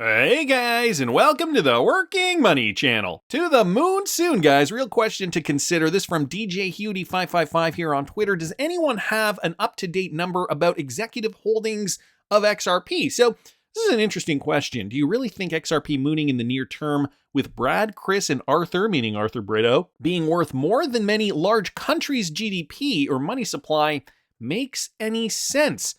Hey guys, and welcome to the Working Money Channel. To the moon soon, guys. Real question to consider. This from DJ Hewdy555 here on Twitter. Does anyone have an up-to-date number about executive holdings of XRP? So this is an interesting question. Do you really think XRP mooning in the near term with Brad, Chris, and Arthur, meaning Arthur Brito, being worth more than many large countries' GDP or money supply makes any sense?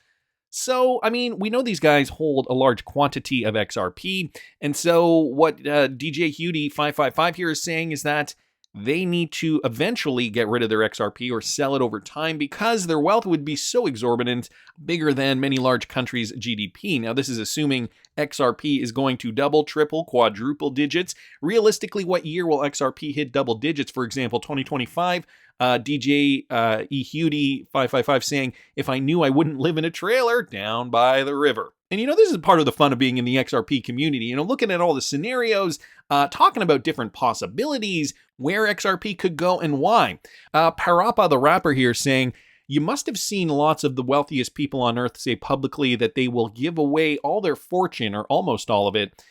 So, I mean, we know these guys hold a large quantity of XRP, and so what DJ Hewdy555 here is saying is that they need to eventually get rid of their XRP or sell it over time because their wealth would be so exorbitant, bigger than many large countries' GDP. Now, this is assuming XRP is going to double, triple, quadruple digits. Realistically, what year will XRP hit double digits? For example, 2025. DJ Hewdy555 saying, if I knew I wouldn't live in a trailer down by the river. And this is part of the fun of being in the XRP community, looking at all the scenarios, talking about different possibilities, where XRP could go and why. Parappa the rapper here saying, you must have seen lots of the wealthiest people on earth say publicly that they will give away all their fortune or almost all of it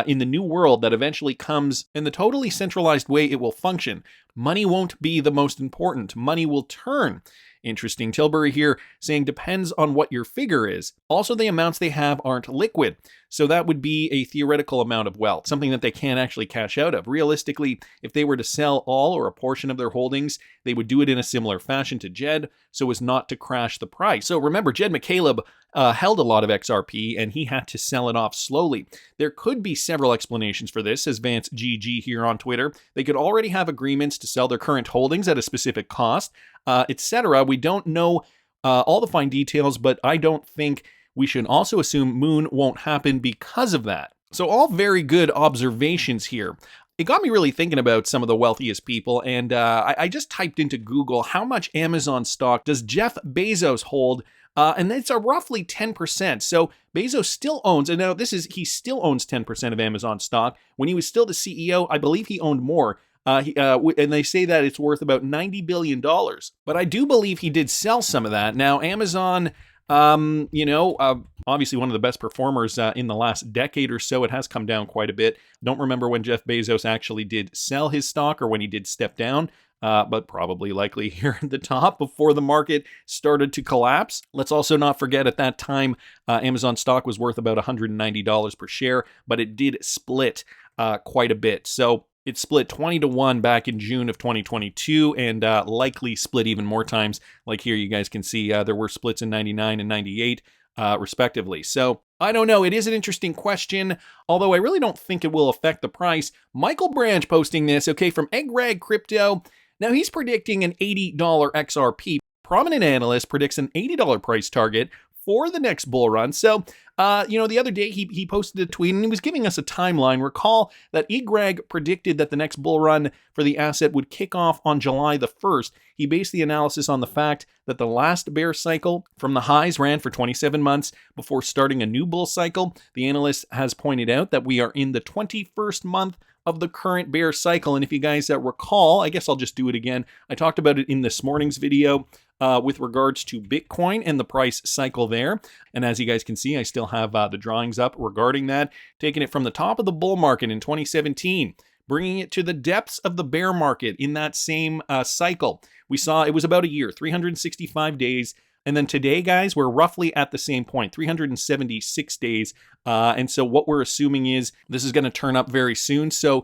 in the new world that eventually comes in the totally centralized way it will function. Money won't be the most important. Money will turn. Interesting. Tilbury here saying depends on what your figure is. Also, the amounts they have aren't liquid. So that would be a theoretical amount of wealth, something that they can't actually cash out of. Realistically, if they were to sell all or a portion of their holdings, they would do it in a similar fashion to Jed so as not to crash the price. So remember, Jed McCaleb held a lot of XRP and he had to sell it off slowly. There could be several explanations for this, says Vance GG here on Twitter. They could already have agreements to sell their current holdings at a specific cost, etc. We don't know all the fine details, but I don't think we should also assume moon won't happen because of that. So all very good observations here. It got me really thinking about some of the wealthiest people, and I just typed into Google, how much Amazon stock does Jeff Bezos hold? And it's a roughly 10%. So Bezos still owns, and now he still owns 10% of Amazon stock. When he was still the CEO, I believe he owned more. And they say that it's worth about $90 billion. But I do believe he did sell some of that. Now, Amazon, obviously one of the best performers in the last decade or so. It has come down quite a bit. Don't remember when Jeff Bezos actually did sell his stock or when he did step down. But probably likely here at the top before the market started to collapse. Let's also not forget at that time, Amazon stock was worth about $190 per share, but it did split quite a bit. So it split 20-1 back in June of 2022 and likely split even more times. Like here, you guys can see there were splits in 99 and 98 respectively. So I don't know. It is an interesting question, although I really don't think it will affect the price. Michael Branch posting this, okay, from Egg Rag Crypto. Now he's predicting an $80 XRP. Prominent analyst predicts an $80 price target for the next bull run. So, the other day he posted a tweet and he was giving us a timeline. Recall that Greg predicted that the next bull run for the asset would kick off on July the 1st. He based the analysis on the fact that the last bear cycle from the highs ran for 27 months before starting a new bull cycle. The analyst has pointed out that we are in the 21st month of the current bear cycle. And if you guys recall, I guess I'll just do it again. I talked about it in this morning's video with regards to Bitcoin and the price cycle there. And as you guys can see, I still have the drawings up regarding that, taking it from the top of the bull market in 2017, bringing it to the depths of the bear market in that same cycle. We saw it was about a year, 365 days. And then today, guys, we're roughly at the same point, 376 days. And so what we're assuming is this is going to turn up very soon. So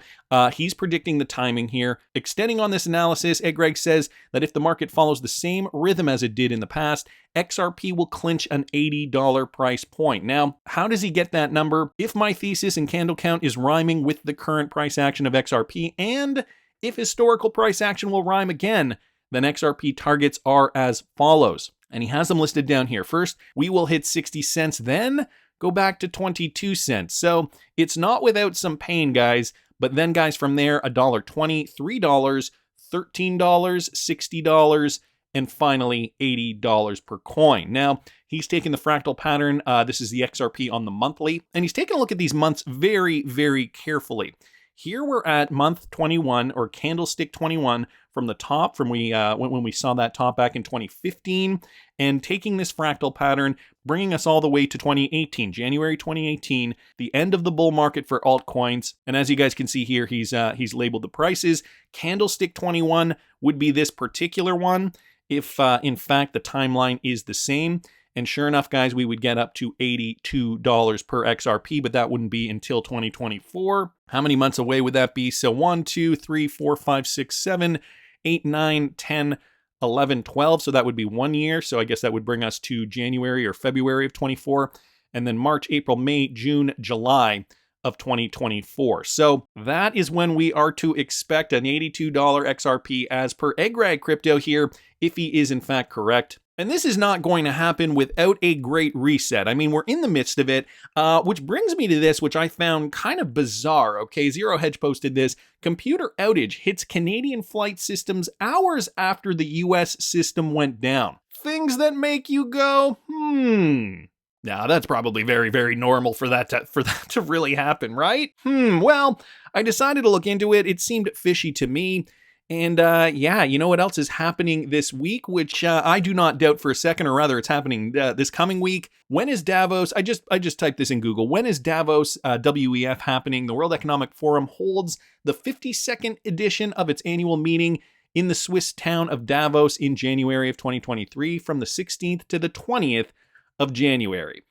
he's predicting the timing here. Extending on this analysis, Ed Greg says that if the market follows the same rhythm as it did in the past, XRP will clinch an $80 price point. Now, how does he get that number? If my thesis and candle count is rhyming with the current price action of XRP, and if historical price action will rhyme again, then XRP targets are as follows. And he has them listed down here. First, we will hit 60 cents, then go back to 22 cents. So it's not without some pain, guys. But then, guys, from there, $1.20, $3, $13, $60, and finally $80 per coin. Now, he's taken the fractal pattern. This is the XRP on the monthly. And he's taken a look at these months very, very carefully. Here we're at month 21 or candlestick 21 from the top from when we saw that top back in 2015, and taking this fractal pattern, bringing us all the way to 2018, January 2018, the end of the bull market for altcoins. And as you guys can see here, he's labeled the prices. Candlestick 21 would be this particular one if in fact the timeline is the same. And sure enough, guys, we would get up to $82 per XRP, but that wouldn't be until 2024. How many months away would that be? So 1, 2, 3, 4, 5, 6, 7, 8, 9, 10, 11, 12. So that would be 1 year. So I guess that would bring us to January or February of 24. And then March, April, May, June, July of 2024. So that is when we are to expect an $82 XRP as per Eggrag Crypto here, if he is in fact correct. And this is not going to happen without a great reset. I mean, we're in the midst of it, which brings me to this, which I found kind of bizarre. Okay, Zero Hedge posted this. Computer outage hits Canadian flight systems hours after the US system went down. Things that make you go, Now, that's probably very, very normal for that to really happen, right? Well, I decided to look into it. It seemed fishy to me. And yeah, you know what else is happening this week, which I do not doubt for a second, or rather it's happening this coming week. When is Davos? I just typed this in Google. When is Davos WEF happening? The World Economic Forum holds the 52nd edition of its annual meeting in the Swiss town of Davos in January of 2023 from the 16th to the 20th of January.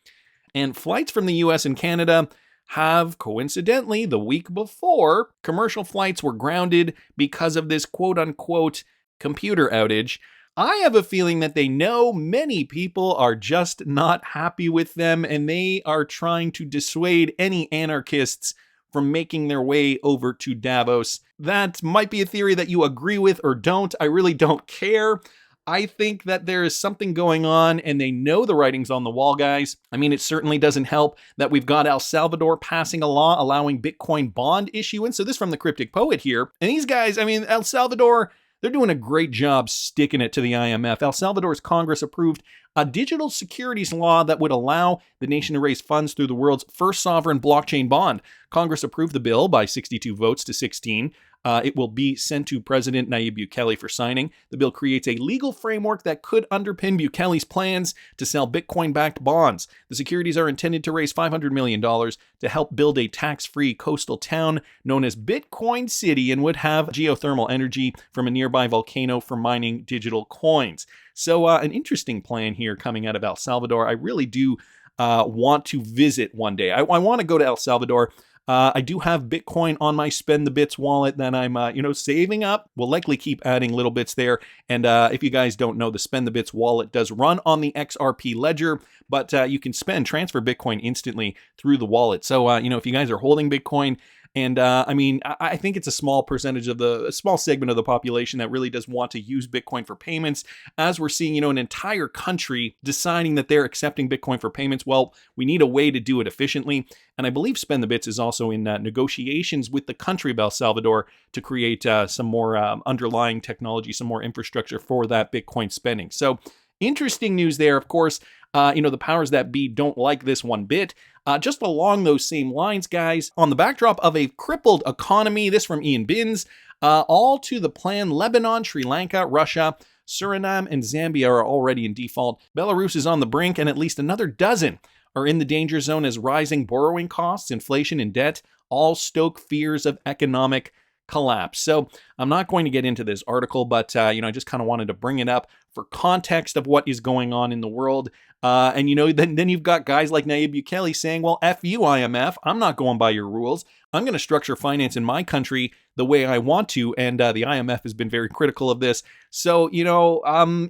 And flights from the US and Canada have, coincidentally, the week before, commercial flights were grounded because of this quote-unquote computer outage. I have a feeling that they know many people are just not happy with them, and they are trying to dissuade any anarchists from making their way over to Davos. That might be a theory that you agree with or don't. I really don't care. I think that there is something going on, and they know the writing's on the wall, guys. I mean, it certainly doesn't help that we've got El Salvador passing a law allowing Bitcoin bond issuance. So this from the Cryptic Poet here. And these guys, I mean, El Salvador, they're doing a great job sticking it to the IMF. El Salvador's Congress approved a digital securities law that would allow the nation to raise funds through the world's first sovereign blockchain bond. Congress approved the bill by 62 votes to 16. It will be sent to President Nayib Bukele for signing. The bill creates a legal framework that could underpin Bukele's plans to sell Bitcoin-backed bonds. The securities are intended to raise $500 million to help build a tax-free coastal town known as Bitcoin City, and would have geothermal energy from a nearby volcano for mining digital coins. So an interesting plan here coming out of El Salvador. I really do want to visit one day. I want to go to El Salvador. I do have Bitcoin on my Spend the Bits wallet that I'm, saving up. We'll likely keep adding little bits there. And if you guys don't know, the Spend the Bits wallet does run on the XRP ledger, but you can transfer Bitcoin instantly through the wallet. So, if you guys are holding Bitcoin, and I think it's a small segment of the population that really does want to use Bitcoin for payments. As we're seeing, an entire country deciding that they're accepting Bitcoin for payments. Well, we need a way to do it efficiently. And I believe Spend the Bits is also in negotiations with the country of El Salvador to create some more underlying technology, some more infrastructure for that Bitcoin spending. So interesting news there, of course. The powers that be don't like this one bit. Just along those same lines, guys, on the backdrop of a crippled economy, this from Ian Binns, all to the plan, Lebanon, Sri Lanka, Russia, Suriname, and Zambia are already in default. Belarus is on the brink, and at least another dozen are in the danger zone as rising borrowing costs, inflation, and debt all stoke fears of economic collapse. So I'm not going to get into this article, but I just kind of wanted to bring it up for context of what is going on in the world. Then you've got guys like Nayib Bukele saying, well, F you, IMF, I'm not going by your rules. I'm going to structure finance in my country the way I want to, and the IMF has been very critical of this. So,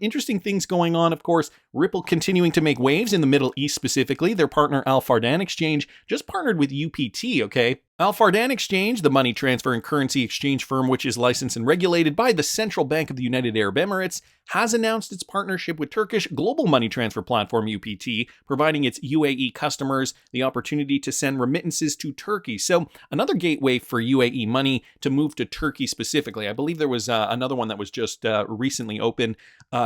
interesting things going on, of course. Ripple continuing to make waves in the Middle East specifically. Their partner Alfardan Exchange just partnered with UPT, okay? Alfardan Exchange, the money transfer and currency exchange firm which is licensed and regulated by the Central Bank of the United Arab Emirates, has announced its partnership with Turkish global money transfer platform UPT, providing its UAE customers the opportunity to send remittances to Turkey. So another gateway for UAE money to move to Turkey specifically. I believe there was another one that was just recently open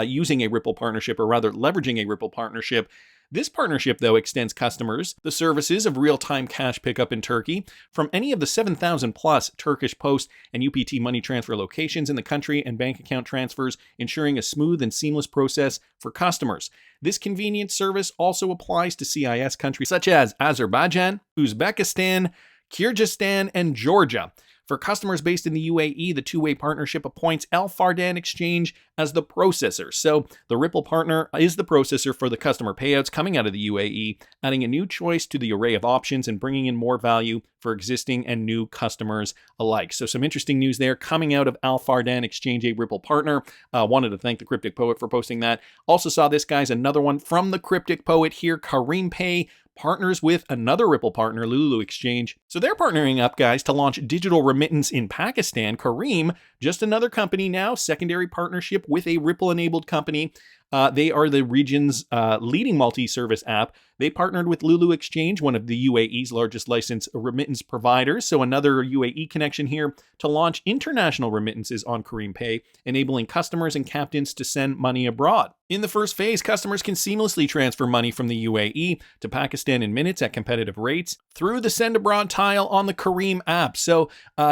using a Ripple partnership, or rather leveraging a Ripple partnership. This partnership, though, extends customers the services of real-time cash pickup in Turkey from any of the 7,000 plus Turkish Post and UPT money transfer locations in the country and bank account transfers, ensuring a smooth and seamless process for customers. This convenient service also applies to CIS countries such as Azerbaijan, Uzbekistan, Kyrgyzstan, and Georgia. For customers based in the UAE, the two-way partnership appoints Alfardan Exchange as the processor. So the Ripple partner is the processor for the customer payouts coming out of the UAE, adding a new choice to the array of options and bringing in more value for existing and new customers alike. So some interesting news there coming out of Alfardan Exchange, a Ripple partner. Wanted to thank the Cryptic Poet for posting that. Also saw this, guys, another one from the Cryptic Poet here. Kareem Pay partners with another Ripple partner, Lulu Exchange. So they're partnering up, guys, to launch digital remittance in Pakistan. Kareem, just another company now, secondary partnership with a Ripple-enabled company. They are the region's leading multi-service app. They partnered with Lulu Exchange, one of the UAE's largest licensed remittance providers. So another UAE connection here to launch international remittances on Kareem Pay, enabling customers and captains to send money abroad. In the first phase, customers can seamlessly transfer money from the UAE to Pakistan in minutes at competitive rates through the Send Abroad tile on the Kareem app. So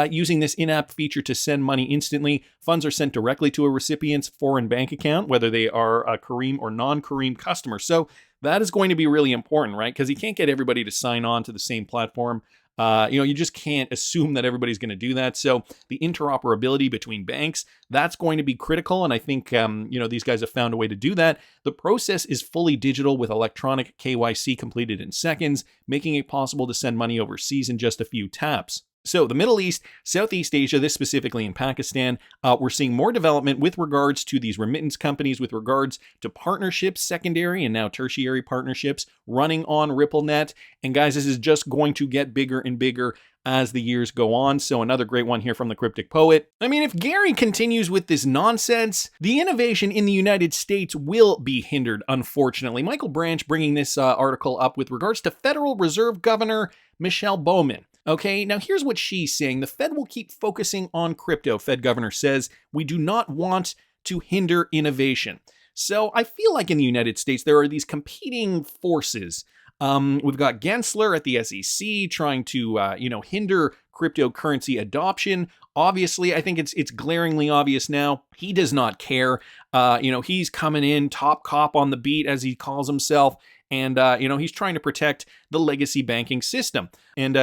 using this in-app feature to send money instantly, funds are sent directly to a recipient's foreign bank account, whether they are a Kareem or non-Kareem customer. So that is going to be really important, right? Because you can't get everybody to sign on to the same platform. You just can't assume that everybody's going to do that. So the interoperability between banks, that's going to be critical. And I think, these guys have found a way to do that. The process is fully digital with electronic KYC completed in seconds, making it possible to send money overseas in just a few taps. So the Middle East, Southeast Asia, this specifically in Pakistan, we're seeing more development with regards to these remittance companies, with regards to partnerships, secondary and now tertiary partnerships running on RippleNet. And guys, this is just going to get bigger and bigger as the years go on. So another great one here from the Cryptic Poet. I mean, if Gary continues with this nonsense, the innovation in the United States will be hindered, unfortunately. Michael Branch bringing this article up with regards to Federal Reserve Governor Michelle Bowman. Okay, now here's what she's saying. The Fed will keep focusing on crypto. Fed governor says, we do not want to hinder innovation. So I feel like in the United States, there are these competing forces. We've got Gensler at the SEC trying to, hinder cryptocurrency adoption. Obviously, I think it's glaringly obvious now. He does not care. He's coming in top cop on the beat, as he calls himself. And, he's trying to protect the legacy banking system. And,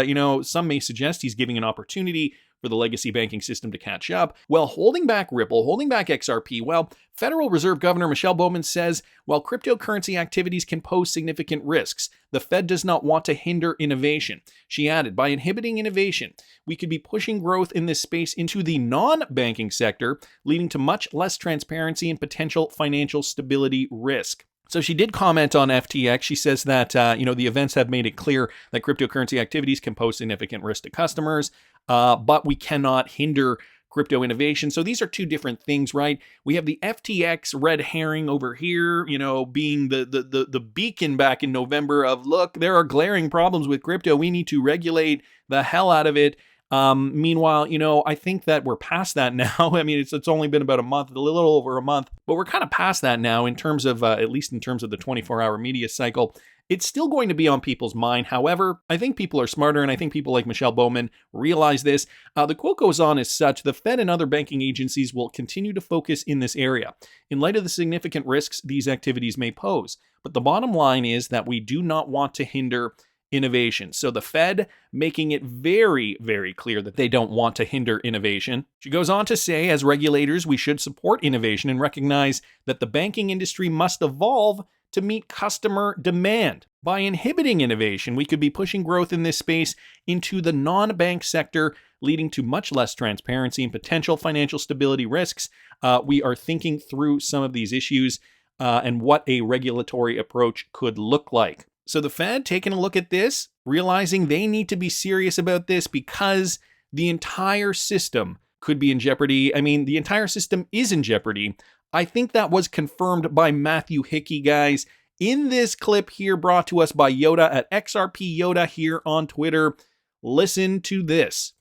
some may suggest he's giving an opportunity for the legacy banking system to catch up. Well, holding back Ripple, holding back XRP, well, Federal Reserve Governor Michelle Bowman says, while cryptocurrency activities can pose significant risks, the Fed does not want to hinder innovation. She added, by inhibiting innovation, we could be pushing growth in this space into the non-banking sector, leading to much less transparency and potential financial stability risk. So she did comment on FTX. She says that, the events have made it clear that cryptocurrency activities can pose significant risk to customers, but we cannot hinder crypto innovation. So these are two different things, right? We have the FTX red herring over here, being the beacon back in November of, look, there are glaring problems with crypto. We need to regulate the hell out of it. Meanwhile, I think that we're past that now. I mean, it's only been about a month, a little over a month, but we're kind of past that now in terms of, at least in terms of the 24-hour media cycle. It's still going to be on people's mind. However, I think people are smarter, and I think people like Michelle Bowman realize this. The quote goes on as such, the Fed and other banking agencies will continue to focus in this area in light of the significant risks these activities may pose. But the bottom line is that we do not want to hinder innovation. So the Fed making it very, very clear that they don't want to hinder innovation. She goes on to say, as regulators, we should support innovation and recognize that the banking industry must evolve to meet customer demand. By inhibiting innovation, we could be pushing growth in this space into the non-bank sector, leading to much less transparency and potential financial stability risks. We are thinking through some of these issues and what a regulatory approach could look like. So the Fed taking a look at this, realizing they need to be serious about this because the entire system could be in jeopardy. I mean, the entire system is in jeopardy. I think that was confirmed by Matthew Hickey, guys, in this clip here brought to us by Yoda at XRP Yoda here on Twitter. Listen to this.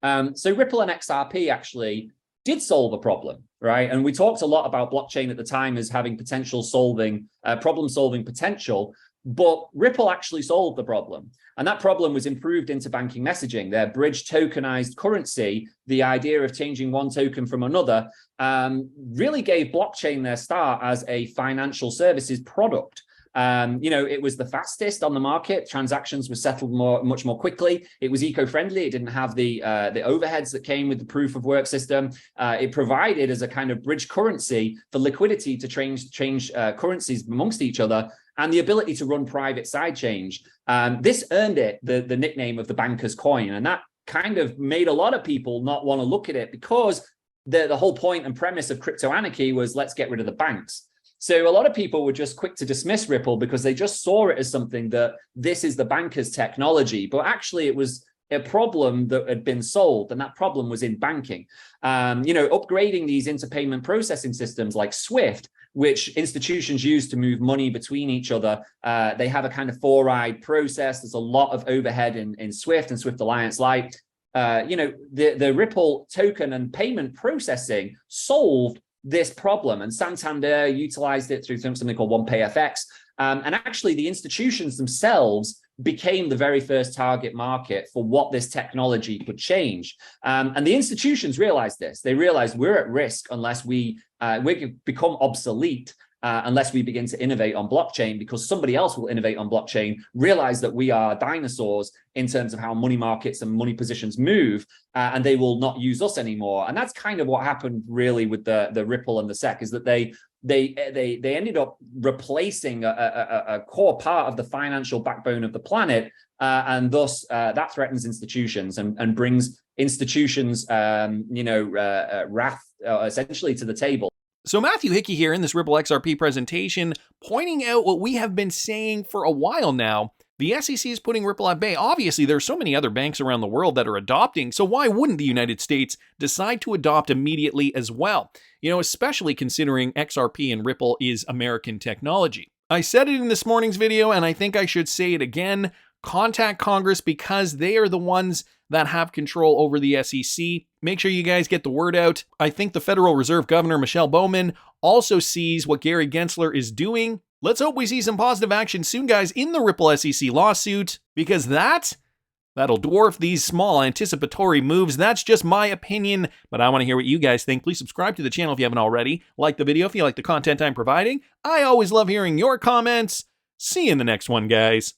So Ripple and XRP actually did solve a problem, right? And we talked a lot about blockchain at the time as having potential problem-solving potential. But Ripple actually solved the problem. And that problem was improved into banking messaging. Their bridge tokenized currency, the idea of changing one token from another, really gave blockchain their start as a financial services product. It was the fastest on the market. Transactions were settled much more quickly. It was eco-friendly. It didn't have the overheads that came with the proof of work system. It provided as a kind of bridge currency for liquidity to change currencies amongst each other, and the ability to run private side change. This earned it the nickname of the banker's coin, and that kind of made a lot of people not want to look at it, because the whole point and premise of crypto anarchy was, let's get rid of the banks. So a lot of people were just quick to dismiss Ripple because they just saw it as something that this is the banker's technology. But actually, it was a problem that had been solved, and that problem was in banking. Upgrading these interpayment processing systems like SWIFT, which institutions use to move money between each other. They have a kind of four-eyed process. There's a lot of overhead in SWIFT and SWIFT Alliance Lite. The Ripple token and payment processing solved this problem, and Santander utilized it through something called OnePayFX. And actually, the institutions themselves became the very first target market for what this technology could change. And the institutions realized this. They realized we're at risk unless we become obsolete, unless we begin to innovate on blockchain, because somebody else will innovate on blockchain, realize that we are dinosaurs in terms of how money markets and money positions move, and they will not use us anymore. And that's kind of what happened really with the Ripple and the SEC, is that they ended up replacing a core part of the financial backbone of the planet, and thus that threatens institutions and brings institutions, wrath essentially to the table. So Matthew Hickey here in this Ripple XRP presentation, pointing out what we have been saying for a while now. The SEC is putting Ripple at bay. Obviously, there's so many other banks around the world that are adopting, so why wouldn't the United States decide to adopt immediately as well? Especially considering XRP and Ripple is American technology. I said it in this morning's video, and I think I should say it again. Contact Congress, because they are the ones that have control over the SEC. Make sure you guys get the word out. I think the Federal Reserve Governor, Michelle Bowman, also sees what Gary Gensler is doing. Let's hope we see some positive action soon, guys, in the Ripple SEC lawsuit, because that'll dwarf these small anticipatory moves. That's just my opinion, but I want to hear what you guys think. Please subscribe to the channel if you haven't already. Like the video if you like the content I'm providing. I always love hearing your comments. See you in the next one, guys.